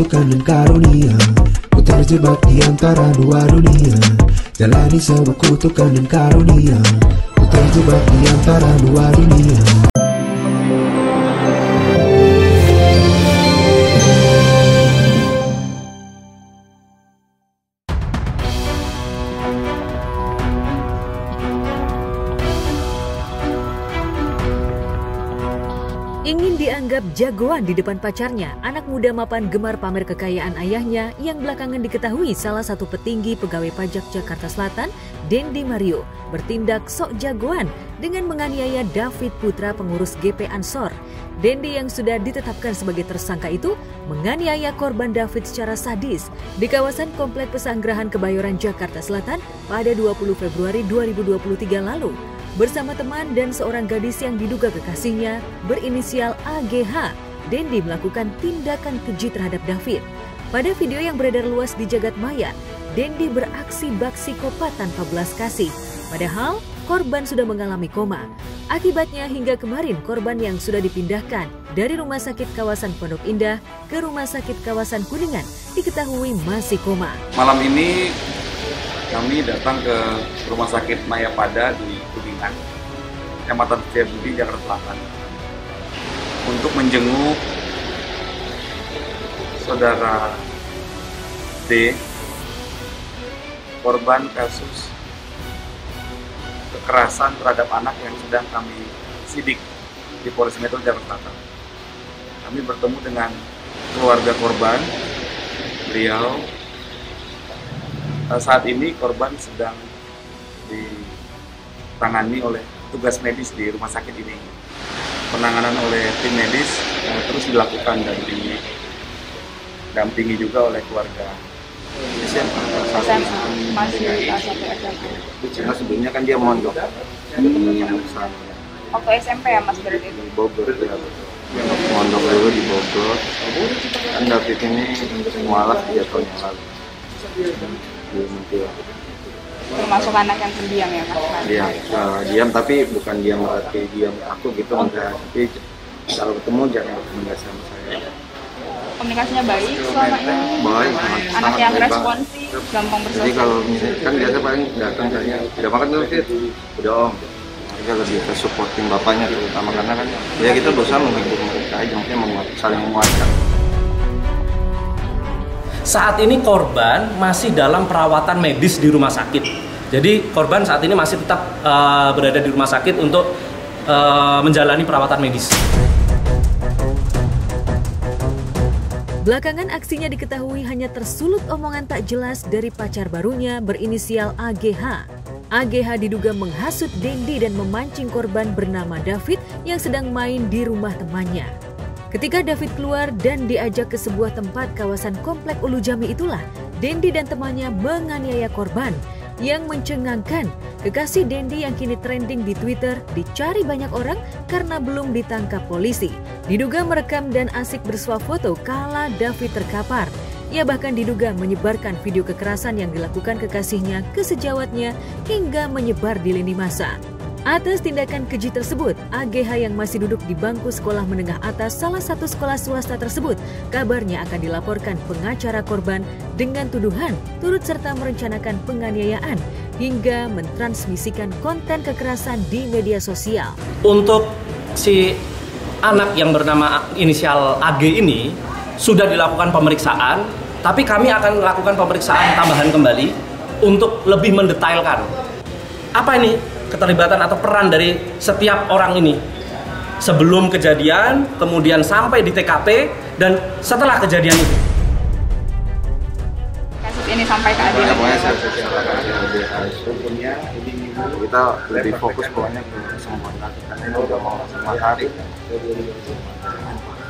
kutukan dan karunia. Ku terjebak di antara dua dunia, jalani sebuah kutukan dan karunia. Ku terjebak di antara dua dunia. Ingin dianggap jagoan di depan pacarnya, anak muda mapan gemar pamer kekayaan ayahnya yang belakangan diketahui salah satu petinggi pegawai pajak Jakarta Selatan, Dendi Mario, bertindak sok jagoan dengan menganiaya David Putra, pengurus GP Ansor. Dendi yang sudah ditetapkan sebagai tersangka itu menganiaya korban David secara sadis di kawasan Komplek Pesanggerahan Kebayoran, Jakarta Selatan pada 20 Februari 2023 lalu. Bersama teman dan seorang gadis yang diduga kekasihnya berinisial AGH, Dendi melakukan tindakan keji terhadap David. Pada video yang beredar luas di jagat maya, Dendi beraksi bak psikopat tanpa belas kasih. Padahal korban sudah mengalami koma. Akibatnya hingga kemarin korban yang sudah dipindahkan dari rumah sakit kawasan Pondok Indah ke rumah sakit kawasan Kuningan diketahui masih koma. Malam ini kami datang ke rumah sakit Mayapada di Kuningan, Kecamatan Setiabudi, Jakarta Selatan, untuk menjenguk saudara D, korban kasus kekerasan terhadap anak yang sedang kami sidik di Polres Metro Jakarta Selatan. Kami bertemu dengan keluarga korban. Beliau saat ini korban sedang ditangani oleh tugas medis di rumah sakit ini. Penanganan oleh tim medis terus dilakukan dan didampingi juga oleh keluarga. Masih SMP. Karena sebelumnya kan dia mondok. Waktu SMP ya Mas berarti itu? Di Bogor ya, betul. Mondok dulu di Bogor. Kan David ini mualaf 3 tahun yang lalu. Termasuk anak yang pendiam ya Mas? Iya, diam tapi bukan diam berarti diam aku gitu, enggak. Tapi kalau ketemu jangan rekomendasi sama saya. Komunikasinya baik selama ini? Baik, anak yang responsif, gampang bersosialisasi. Jadi kalau misalnya, kan biasa paling datang tanya, tidak makan dulu Fit? Udah om. Mereka lebih ke supporting bapaknya terutama karena kan ya kita berusaha menghibur mereka aja, maksudnya saling menguatkan. Saat ini korban masih dalam perawatan medis di rumah sakit. Jadi korban saat ini masih tetap berada di rumah sakit untuk menjalani perawatan medis. Belakangan aksinya diketahui hanya tersulut omongan tak jelas dari pacar barunya berinisial AGH. AGH diduga menghasut Dendi dan memancing korban bernama David yang sedang main di rumah temannya. Ketika David keluar dan diajak ke sebuah tempat kawasan Komplek Ulu Jami itulah, Dendi dan temannya menganiaya korban. Yang mencengangkan, kekasih Dendi yang kini trending di Twitter dicari banyak orang karena belum ditangkap polisi. Diduga merekam dan asik bersuah foto kala David terkapar. Ia bahkan diduga menyebarkan video kekerasan yang dilakukan kekasihnya ke sejawatnya hingga menyebar di lini masa. Atas tindakan keji tersebut, AGH yang masih duduk di bangku sekolah menengah atas salah satu sekolah swasta tersebut kabarnya akan dilaporkan pengacara korban dengan tuduhan turut serta merencanakan penganiayaan hingga mentransmisikan konten kekerasan di media sosial. Untuk si anak yang bernama inisial AG ini sudah dilakukan pemeriksaan, tapi kami akan melakukan pemeriksaan tambahan kembali untuk lebih mendetailkan. Apa ini keterlibatan atau peran dari setiap orang ini sebelum kejadian, kemudian sampai di TKP, dan setelah kejadian itu. Kasus ini sampai keadilan. Sebetulnya kita lebih fokus pokoknya ke kesembuhan karena ini udah mau sama hari.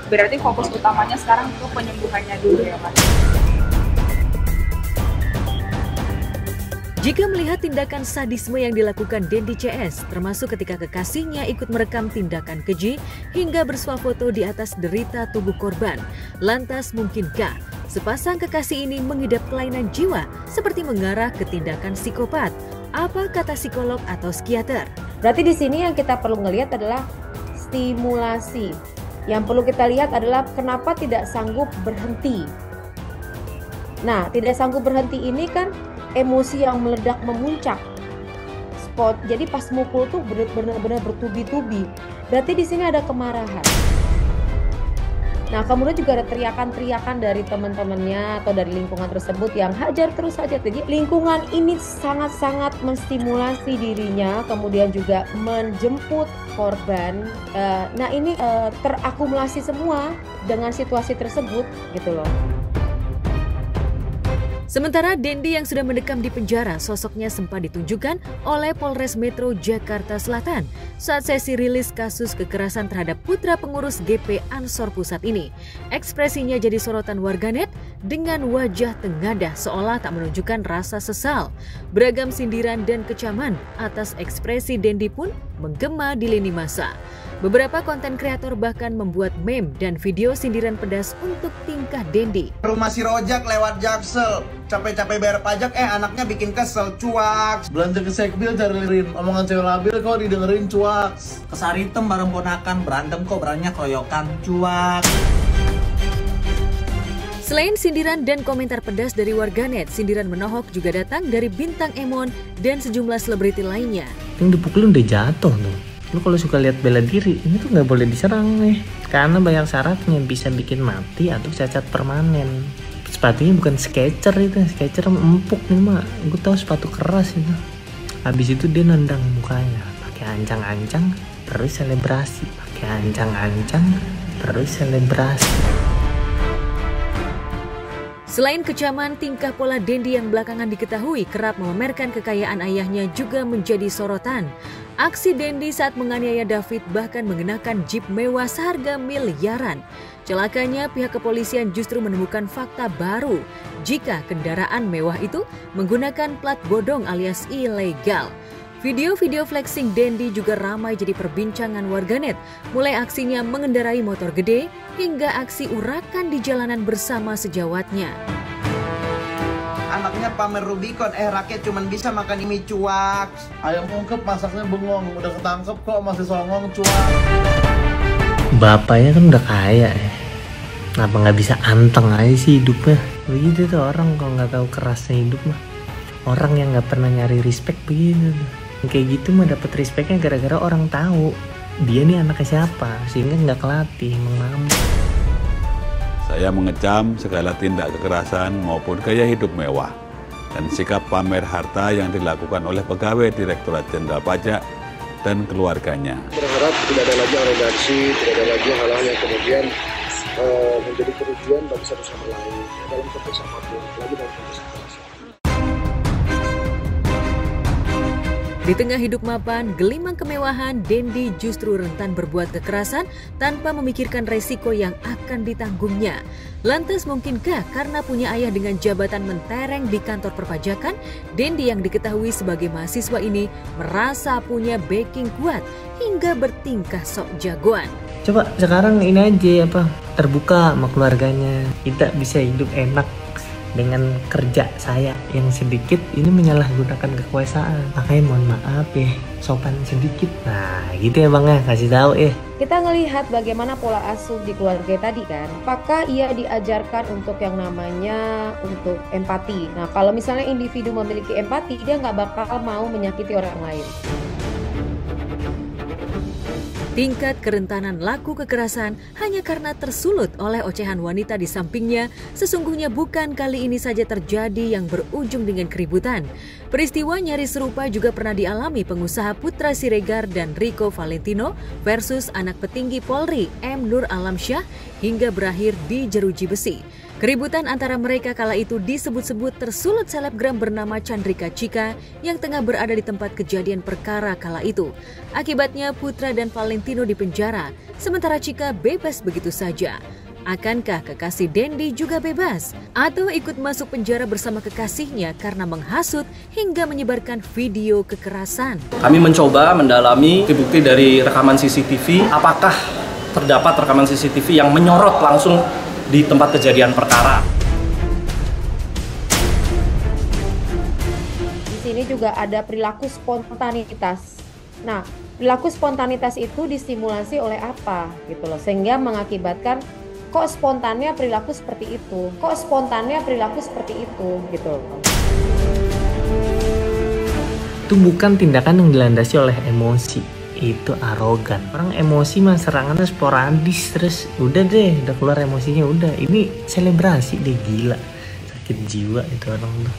Berarti fokus utamanya sekarang itu penyembuhannya dulu ya Mas? Jika melihat tindakan sadisme yang dilakukan Dendi CS, termasuk ketika kekasihnya ikut merekam tindakan keji hingga bersuah foto di atas derita tubuh korban, lantas mungkinkah sepasang kekasih ini mengidap kelainan jiwa seperti mengarah ke tindakan psikopat? Apa kata psikolog atau psikiater? Berarti di sini yang kita perlu ngelihat adalah stimulasi. Yang perlu kita lihat adalah kenapa tidak sanggup berhenti. Nah, tidak sanggup berhenti ini kan emosi yang meledak memuncak. Jadi pas mukul tuh benar-benar bertubi-tubi. Berarti di sini ada kemarahan. Nah, kemudian juga ada teriakan-teriakan dari teman-temannya atau dari lingkungan tersebut yang hajar terus saja. Jadi lingkungan ini sangat-sangat menstimulasi dirinya, kemudian juga menjemput korban. Nah, ini terakumulasi semua dengan situasi tersebut gitu loh. Sementara Dendi yang sudah mendekam di penjara, sosoknya sempat ditunjukkan oleh Polres Metro Jakarta Selatan saat sesi rilis kasus kekerasan terhadap putra pengurus GP Ansor Pusat ini. Ekspresinya jadi sorotan warganet dengan wajah tengadah seolah tak menunjukkan rasa sesal. Beragam sindiran dan kecaman atas ekspresi Dendi pun menggema di lini masa. Beberapa konten kreator bahkan membuat meme dan video sindiran pedas untuk tingkah Dendi. Rumah si Rojak lewat Jaksel, capek-capek bayar pajak, anaknya bikin kesel, cuak. Belanja ke sekbil cariin omongan cewek labil kok didengerin, cuak. Kesaritem bareng ponakan, berantem kok beranya keroyokan, cuak. Selain sindiran dan komentar pedas dari warganet, sindiran menohok juga datang dari bintang Emon dan sejumlah selebriti lainnya. Yang dipukulin udah jatuh tuh. Lu kalau suka lihat bela diri, ini tuh nggak boleh diserang nih. Karena banyak syaratnya, bisa bikin mati atau cacat permanen. Sepatunya bukan Skechers itu, Skechers empuk nih mah. Gue tahu sepatu keras itu. Habis itu dia nendang mukanya, pakai ancang-ancang, terus selebrasi. Pakai ancang-ancang, terus selebrasi. Selain kecaman, tingkah pola Dendi yang belakangan diketahui kerap memamerkan kekayaan ayahnya juga menjadi sorotan. Aksi Dendi saat menganiaya David bahkan mengenakan jeep mewah seharga miliaran. Celakanya pihak kepolisian justru menemukan fakta baru jika kendaraan mewah itu menggunakan plat bodong alias ilegal. Video-video flexing Dendi juga ramai jadi perbincangan warganet, mulai aksinya mengendarai motor gede hingga aksi urakan di jalanan bersama sejawatnya. Anaknya pamer Rubicon, rakyat cuman bisa makan mie, cuak. Ayam ungkep masaknya bengong, udah ketangkep kok masih songong, cuak. Bapaknya kan udah kaya ya. Kenapa nggak bisa anteng aja sih hidupnya? Begitu tuh orang kalau nggak tahu kerasnya hidup mah. Orang yang nggak pernah nyari respect begitu tuh. Kayak gitu mah dapat respectnya gara-gara orang tahu dia nih anaknya siapa, sehingga nggak kelatih mengamuk. Saya mengecam segala tindak kekerasan maupun gaya hidup mewah dan sikap pamer harta yang dilakukan oleh pegawai Direktorat Jenderal Pajak dan keluarganya. Berharap tidak ada lagi arogansi, tidak ada lagi hal-hal yang kemudian menjadi kerugian bagi satu sama lain dalam konteks apapun, lagi dalam konteks kekerasan. Di tengah hidup mapan, gelimang kemewahan, Dendi justru rentan berbuat kekerasan tanpa memikirkan resiko yang akan ditanggungnya. Lantas mungkinkah karena punya ayah dengan jabatan mentereng di kantor perpajakan, Dendi yang diketahui sebagai mahasiswa ini merasa punya backing kuat hingga bertingkah sok jagoan? Coba sekarang ini aja terbuka sama keluarganya. Kita bisa hidup enak dengan kerja saya yang sedikit ini menyalahgunakan kekuasaan. Makanya mohon maaf ya, sopan sedikit. Nah gitu ya bang ya, kasih tahu ya. Kita ngelihat bagaimana pola asuh di keluarga tadi kan. Apakah ia diajarkan untuk yang namanya untuk empati? Nah kalau misalnya individu memiliki empati, dia nggak bakal mau menyakiti orang lain. Tingkat kerentanan laku kekerasan hanya karena tersulut oleh ocehan wanita di sampingnya sesungguhnya bukan kali ini saja terjadi yang berujung dengan keributan. Peristiwa nyaris serupa juga pernah dialami pengusaha Putra Siregar dan Rico Valentino versus anak petinggi Polri M. Nur Alamsyah hingga berakhir di jeruji besi. Keributan antara mereka kala itu disebut-sebut tersulut selebgram bernama Chandrika Cika yang tengah berada di tempat kejadian perkara kala itu. Akibatnya Putra dan Valentino dipenjara, sementara Cika bebas begitu saja. Akankah kekasih Dendi juga bebas? Atau ikut masuk penjara bersama kekasihnya karena menghasut hingga menyebarkan video kekerasan? Kami mencoba mendalami bukti dari rekaman CCTV, apakah terdapat rekaman CCTV yang menyorot langsung di tempat kejadian perkara. Di sini juga ada perilaku spontanitas. Nah, perilaku spontanitas itu disimulasi oleh apa gitu loh, sehingga mengakibatkan kok spontannya perilaku seperti itu, gitu. Itu bukan tindakan yang dilandasi oleh emosi, itu arogan. Orang emosi mah serangannya sporadis, terus udah deh, udah keluar emosinya udah. Ini selebrasi deh, gila. Sakit jiwa itu orang tuh.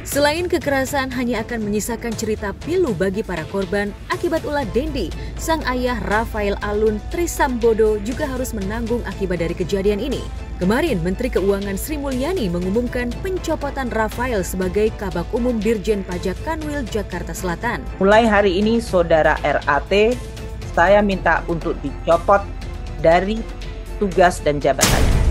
Selain kekerasan hanya akan menyisakan cerita pilu bagi para korban, akibat ulah Dendi, sang ayah Rafael Alun Trisambodo juga harus menanggung akibat dari kejadian ini. Kemarin, Menteri Keuangan Sri Mulyani mengumumkan pencopotan Rafael sebagai Kabag Umum Dirjen Pajak Kanwil Jakarta Selatan. Mulai hari ini, Saudara RAT, saya minta untuk dicopot dari tugas dan jabatannya.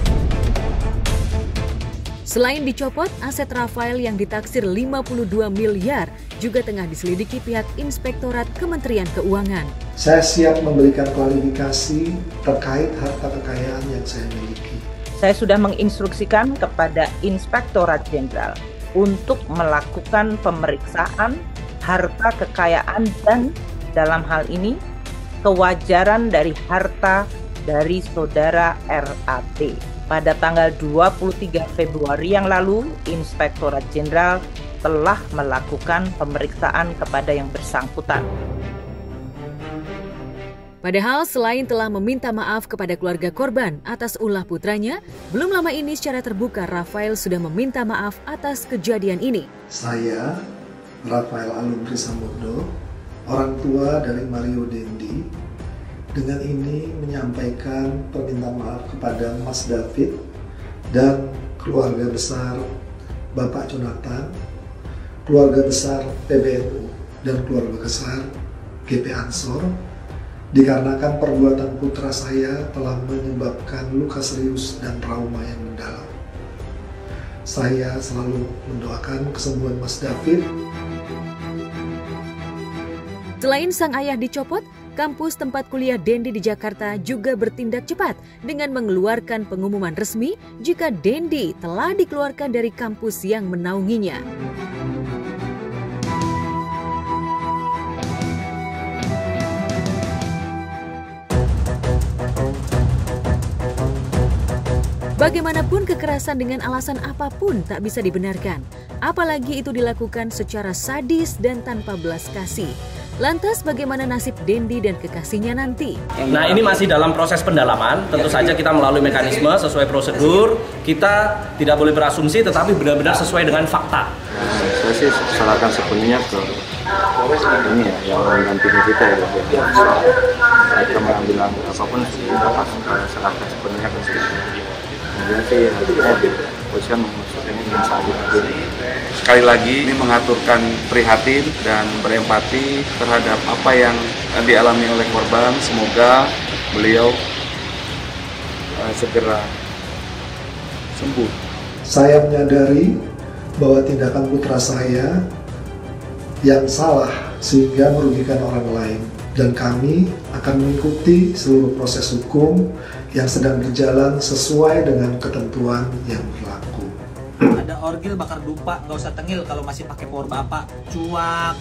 Selain dicopot, aset Rafael yang ditaksir 52 miliar juga tengah diselidiki pihak Inspektorat Kementerian Keuangan. Saya siap memberikan klarifikasi terkait harta kekayaan yang saya miliki. Saya sudah menginstruksikan kepada Inspektorat Jenderal untuk melakukan pemeriksaan harta kekayaan dan dalam hal ini kewajaran dari harta dari Saudara RAT. Pada tanggal 23 Februari yang lalu, Inspektorat Jenderal telah melakukan pemeriksaan kepada yang bersangkutan. Padahal selain telah meminta maaf kepada keluarga korban atas ulah putranya, belum lama ini secara terbuka Rafael sudah meminta maaf atas kejadian ini. Saya, Rafael Alun Trisambodo, orang tua dari Mario Dendi, dengan ini menyampaikan permintaan maaf kepada Mas David dan keluarga besar Bapak Jonathan, keluarga besar PBNU, dan keluarga besar GP Ansor, dikarenakan perbuatan putra saya telah menyebabkan luka serius dan trauma yang mendalam. Saya selalu mendoakan kesembuhan Mas David. Selain sang ayah dicopot, kampus tempat kuliah Dendi di Jakarta juga bertindak cepat dengan mengeluarkan pengumuman resmi jika Dendi telah dikeluarkan dari kampus yang menaunginya. Bagaimanapun kekerasan dengan alasan apapun tak bisa dibenarkan, apalagi itu dilakukan secara sadis dan tanpa belas kasih. Lantas bagaimana nasib Dendi dan kekasihnya nanti? Nah, ini masih dalam proses pendalaman. Tentu saja kita melalui mekanisme sesuai prosedur. Kita tidak boleh berasumsi, tetapi benar-benar sesuai dengan fakta. Saya sih serahkan sepenuhnya ke ini ya, yang mendampingi kita ya. Kita mengambil apapun kita serahkan sepenuhnya ke sini. Kemudian sih polisian memutuskan ini sekali lagi ini mengaturkan prihatin dan berempati terhadap apa yang dialami oleh korban. Semoga beliau segera sembuh. Saya menyadari bahwa tindakan putra saya yang salah sehingga merugikan orang lain, dan kami akan mengikuti seluruh proses hukum yang sedang berjalan sesuai dengan ketentuan yang berlaku. Ada orgil bakar dupa, nggak usah tengil kalau masih pakai power bapak. Cuak.